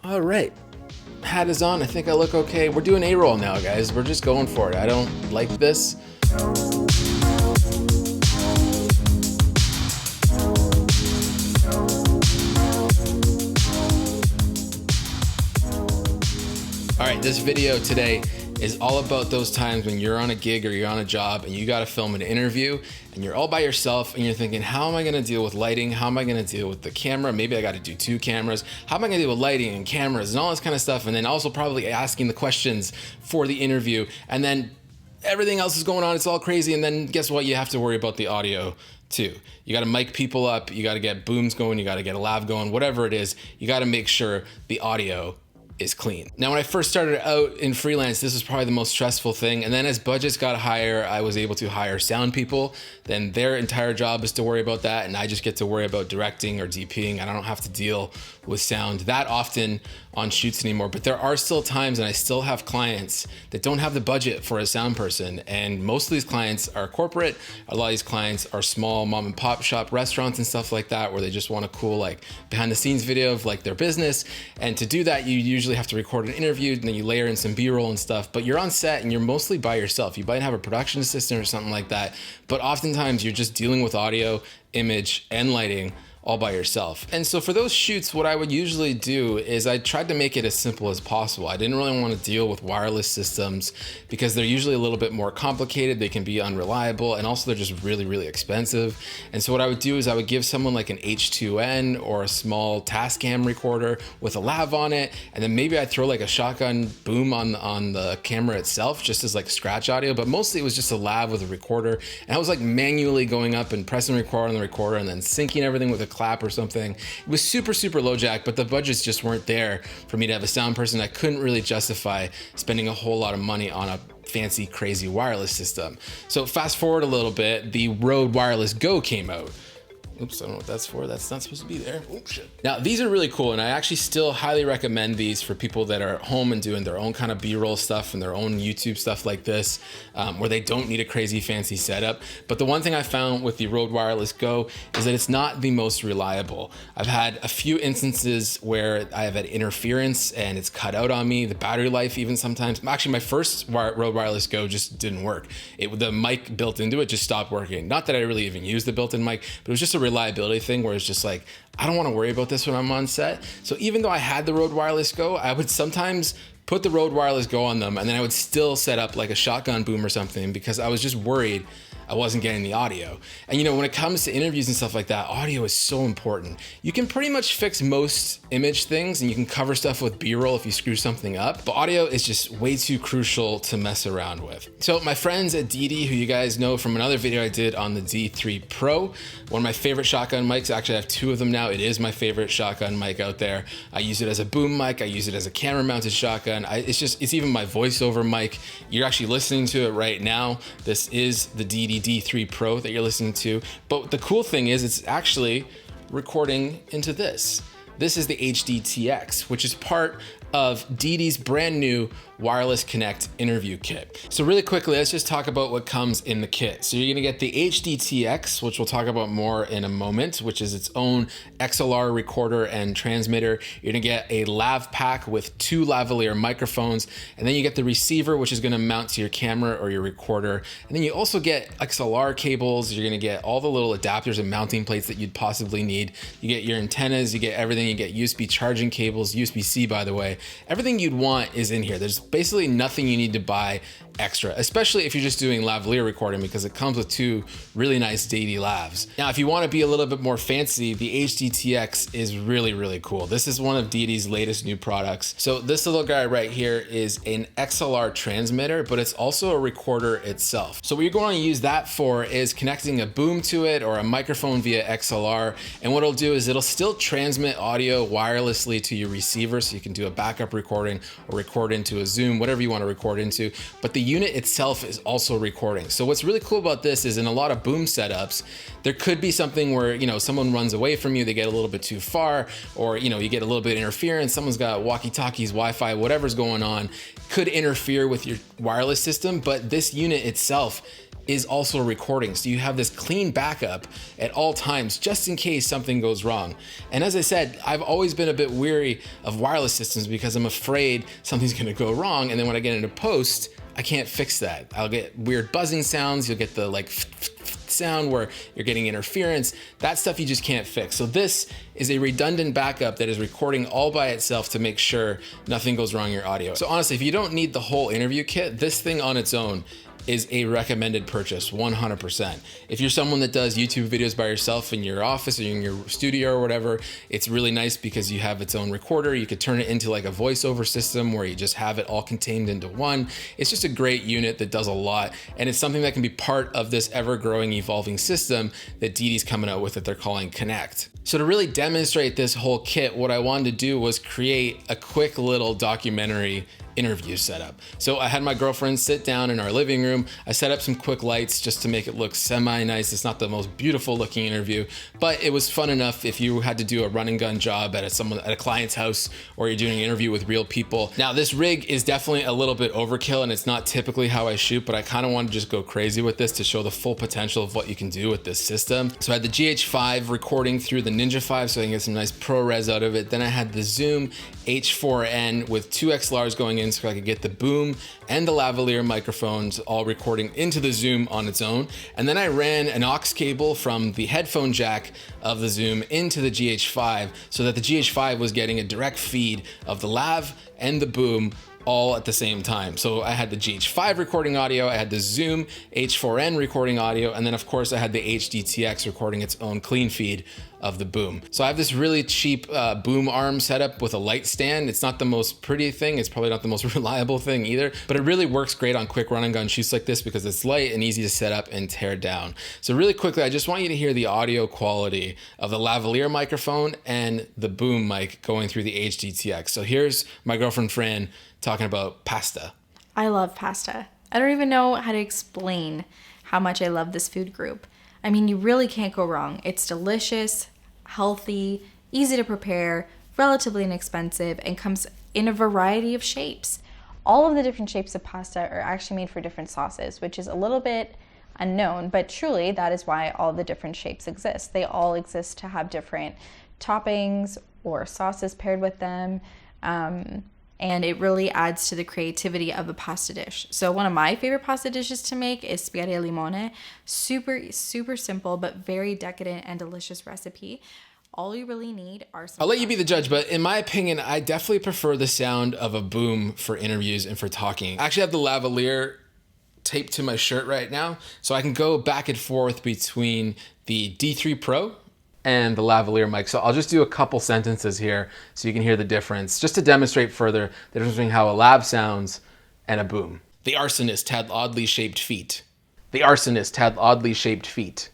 All right, hat is on. I think I look okay. We're doing A-roll now, guys. We're just going for it. I don't like this. All right, this video today is all about those times when you're on a gig or you're on a job and you got to film an interview and you're all by yourself and you're thinking, how am I going to deal with lighting? How am I going to deal with the camera? Maybe I got to do 2 cameras. How am I going to deal with lighting and cameras and all this kind of stuff? And then also probably asking the questions for the interview. And then everything else is going on. It's all crazy. And then guess what? You have to worry about the audio too. You got to mic people up. You got to get booms going. You got to get a lav going, whatever it is. You got to make sure the audio is clean. Now, when I first started out in freelance, this was probably the most stressful thing. And then as budgets got higher, I was able to hire sound people. Then their entire job is to worry about that. And I just get to worry about directing or DPing. And I don't have to deal with sound that often on shoots anymore. But there are still times, and I still have clients that don't have the budget for a sound person. And most of these clients are corporate. A lot of these clients are small mom and pop shop restaurants and stuff like that, where they just want a cool like behind the scenes video of like their business. And to do that, you usually have to record an interview, and then you layer in some B-roll and stuff, but you're on set and you're mostly by yourself. You might have a production assistant or something like that, but oftentimes you're just dealing with audio, image, and lighting all by yourself. And so for those shoots, what I would usually do is I tried to make it as simple as possible. I didn't really want to deal with wireless systems because they're usually a little bit more complicated. They can be unreliable, and also they're just really, really expensive. And so what I would do is I would give someone like an H2N or a small Tascam recorder with a lav on it, and then maybe I'd throw like a shotgun boom on the camera itself just as like scratch audio, but mostly it was just a lav with a recorder. And I was like manually going up and pressing record on the recorder and then syncing everything with a clap or something. It was super, super low jack, but the budgets just weren't there for me to have a sound person. I couldn't really justify spending a whole lot of money on a fancy, crazy wireless system. So fast forward a little bit, the Rode Wireless Go came out. Oops, I don't know what that's for. That's not supposed to be there. Oh, shit. Now, these are really cool, and I actually still highly recommend these for people that are at home and doing their own kind of B-roll stuff and their own YouTube stuff like this, where they don't need a crazy fancy setup. But the one thing I found with the Rode Wireless Go is that it's not the most reliable. I've had a few instances where I have had interference and it's cut out on me. The battery life even sometimes. Actually, my first Rode Wireless Go just didn't work. The mic built into it just stopped working. Not that I really even used the built-in mic, but it was just a reliability thing where it's just like, I don't want to worry about this when I'm on set. So even though I had the Rode Wireless Go, I would sometimes put the Rode Wireless Go on them, and then I would still set up like a shotgun boom or something because I was just worried I wasn't getting the audio. And you know, when it comes to interviews and stuff like that, audio is so important. You can pretty much fix most image things and you can cover stuff with B-roll if you screw something up, but audio is just way too crucial to mess around with. So my friends at Deity, who you guys know from another video I did on the D3 Pro, one of my favorite shotgun mics. Actually, I have 2 of them now. It is my favorite shotgun mic out there. I use it as a boom mic. I use it as a camera mounted shotgun. It's even my voiceover mic. You're actually listening to it right now. This is the Deity D3 Pro that you're listening to. But the cool thing is it's actually recording into this. This is the HD-TX, which is part of Deity's brand new Wireless Connect interview kit. So really quickly, let's just talk about what comes in the kit. So you're gonna get the HD-TX, which we'll talk about more in a moment, which is its own XLR recorder and transmitter. You're gonna get a lav pack with 2 lavalier microphones, and then you get the receiver, which is gonna mount to your camera or your recorder. And then you also get XLR cables. You're gonna get all the little adapters and mounting plates that you'd possibly need. You get your antennas, you get everything. You get USB charging cables, USB-C, by the way. Everything you'd want is in here. There's basically nothing you need to buy extra, especially if you're just doing lavalier recording, because it comes with 2 really nice Deity lavs. Now, if you want to be a little bit more fancy, the HD-TX is really, really cool. This is one of Deity's latest new products. So this little guy right here is an XLR transmitter, but it's also a recorder itself. So what you're going to use that for is connecting a boom to it or a microphone via XLR. And what it'll do is it'll still transmit audio wirelessly to your receiver, so you can do a backup recording or record into a Zoom, whatever you want to record into. But the unit itself is also recording. So what's really cool about this is in a lot of boom setups, there could be something where, you know, someone runs away from you, they get a little bit too far, or, you know, you get a little bit of interference, someone's got walkie-talkies, Wi-Fi, whatever's going on, could interfere with your wireless system. But this unit itself is also recording. So you have this clean backup at all times, just in case something goes wrong. And as I said, I've always been a bit weary of wireless systems because I'm afraid something's gonna go wrong. And then when I get into post, I can't fix that. I'll get weird buzzing sounds. You'll get the like sound where you're getting interference. That stuff you just can't fix. So this is a redundant backup that is recording all by itself to make sure nothing goes wrong in your audio. So honestly, if you don't need the whole interview kit, this thing on its own is a recommended purchase, 100%. If you're someone that does YouTube videos by yourself in your office or in your studio or whatever, it's really nice because you have its own recorder. You could turn it into like a voiceover system where you just have it all contained into one. It's just a great unit that does a lot. And it's something that can be part of this ever-growing, evolving system that Deity's coming out with that they're calling Connect. So to really demonstrate this whole kit, what I wanted to do was create a quick little documentary interview setup. So I had my girlfriend sit down in our living room. I set up some quick lights just to make it look semi-nice. It's not the most beautiful looking interview, but it was fun enough if you had to do a run and gun job at a client's house, or you're doing an interview with real people. Now this rig is definitely a little bit overkill and it's not typically how I shoot, but I kind of want to just go crazy with this to show the full potential of what you can do with this system. So I had the GH5 recording through the Ninja 5 so I can get some nice ProRes out of it. Then I had the Zoom H4n with 2 XLRs going in so I could get the boom and the lavalier microphones all recording into the Zoom on its own. And then I ran an aux cable from the headphone jack of the Zoom into the GH5 so that the GH5 was getting a direct feed of the lav and the boom all at the same time. So I had the GH5 recording audio, I had the Zoom H4n recording audio, and then of course I had the HD-TX recording its own clean feed of the boom. So I have this really cheap boom arm setup with a light stand. It's not the most pretty thing. It's probably not the most reliable thing either, but it really works great on quick run and gun shoots like this because it's light and easy to set up and tear down. So really quickly, I just want you to hear the audio quality of the lavalier microphone and the boom mic going through the HD-TX. So here's my girlfriend Fran talking about pasta. I love pasta. I don't even know how to explain how much I love this food group. I mean, you really can't go wrong. It's delicious, healthy, easy to prepare, relatively inexpensive, and comes in a variety of shapes. All of the different shapes of pasta are actually made for different sauces, which is a little bit unknown, but truly that is why all the different shapes exist. They all exist to have different toppings or sauces paired with them. And it really adds to the creativity of a pasta dish. So one of my favorite pasta dishes to make is spaghetti al limone. Super, super simple, but very decadent and delicious recipe. All you really need are some... I'll let you be the judge, but in my opinion, I definitely prefer the sound of a boom for interviews and for talking. I actually have the lavalier taped to my shirt right now, so I can go back and forth between the D3 Pro and the lavalier mic. So I'll just do a couple sentences here so you can hear the difference, just to demonstrate further the difference between how a lav sounds and a boom. The arsonist had oddly shaped feet. The arsonist had oddly shaped feet.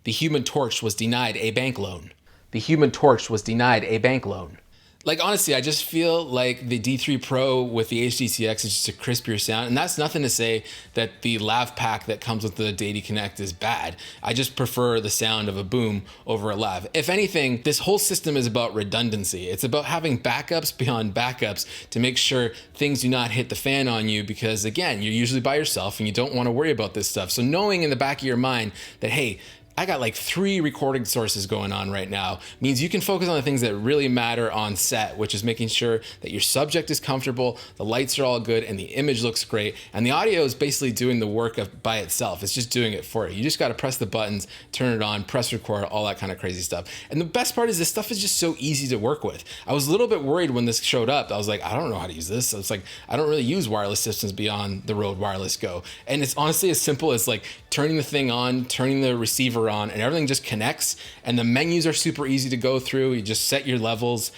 The Human Torch was denied a bank loan. The Human Torch was denied a bank loan. Like, honestly, I just feel like the D3 Pro with the HD-TX is just a crispier sound. And that's nothing to say that the lav pack that comes with the Deity Connect is bad. I just prefer the sound of a boom over a lav. If anything, this whole system is about redundancy. It's about having backups beyond backups to make sure things do not hit the fan on you because, again, you're usually by yourself and you don't want to worry about this stuff. So knowing in the back of your mind that, hey, I got like 3 recording sources going on right now means you can focus on the things that really matter on set, which is making sure that your subject is comfortable, the lights are all good, and the image looks great. And the audio is basically doing the work by itself. It's just doing it for you. You just got to press the buttons, turn it on, press record, all that kind of crazy stuff. And the best part is this stuff is just so easy to work with. I was a little bit worried when this showed up. I was like, I don't know how to use this. So it's like, I don't really use wireless systems beyond the Rode Wireless Go. And it's honestly as simple as like turning the thing on, turning the receiver on, and everything just connects, and the menus are super easy to go through. You just set your levels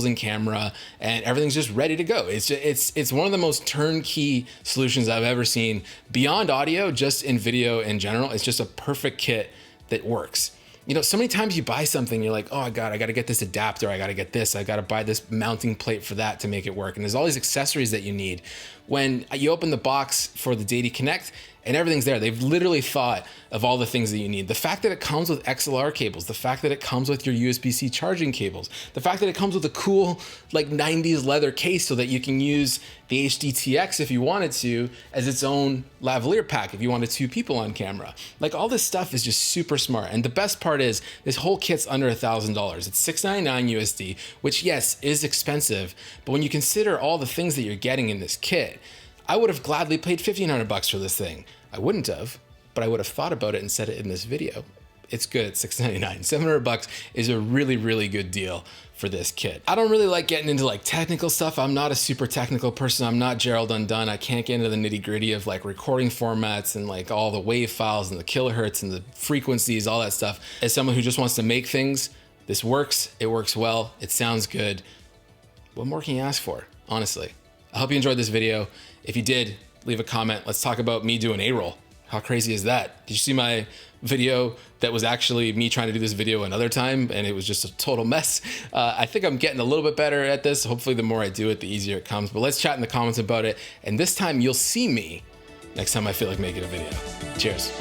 in camera, and everything's just ready to go. It's one of the most turnkey solutions I've ever seen beyond audio, just in video in general. It's just a perfect kit that works. You know, so many times you buy something, you're like, oh God, I got to get this adapter. I got to get this. I got to buy this mounting plate for that to make it work. And there's all these accessories that you need. when you open the box for the Deity Connect and everything's there. They've literally thought of all the things that you need. The fact that it comes with XLR cables, the fact that it comes with your USB-C charging cables, the fact that it comes with a cool like 90s leather case so that you can use the HD-TX if you wanted to as its own lavalier pack if you wanted 2 people on camera. Like all this stuff is just super smart. And the best part is this whole kit's under $1,000. It's $699 USD, which yes, is expensive, but when you consider all the things that you're getting in this kit, I would have gladly paid $1,500 for this thing. I wouldn't have, but I would have thought about it and said it in this video. It's good at $699. $700 is a really, really good deal for this kit. I don't really like getting into like technical stuff. I'm not a super technical person. I'm not Gerald Undone. I can't get into the nitty gritty of like recording formats and like all the wave files and the kilohertz and the frequencies, all that stuff. As someone who just wants to make things, this works. It works well. It sounds good. What more can you ask for, honestly? I hope you enjoyed this video. If you did, leave a comment. Let's talk about me doing A-roll. How crazy is that? Did you see my video that was actually me trying to do this video another time and it was just a total mess? I think I'm getting a little bit better at this. Hopefully the more I do it, the easier it comes. But let's chat in the comments about it. And this time you'll see me next time I feel like making a video. Cheers.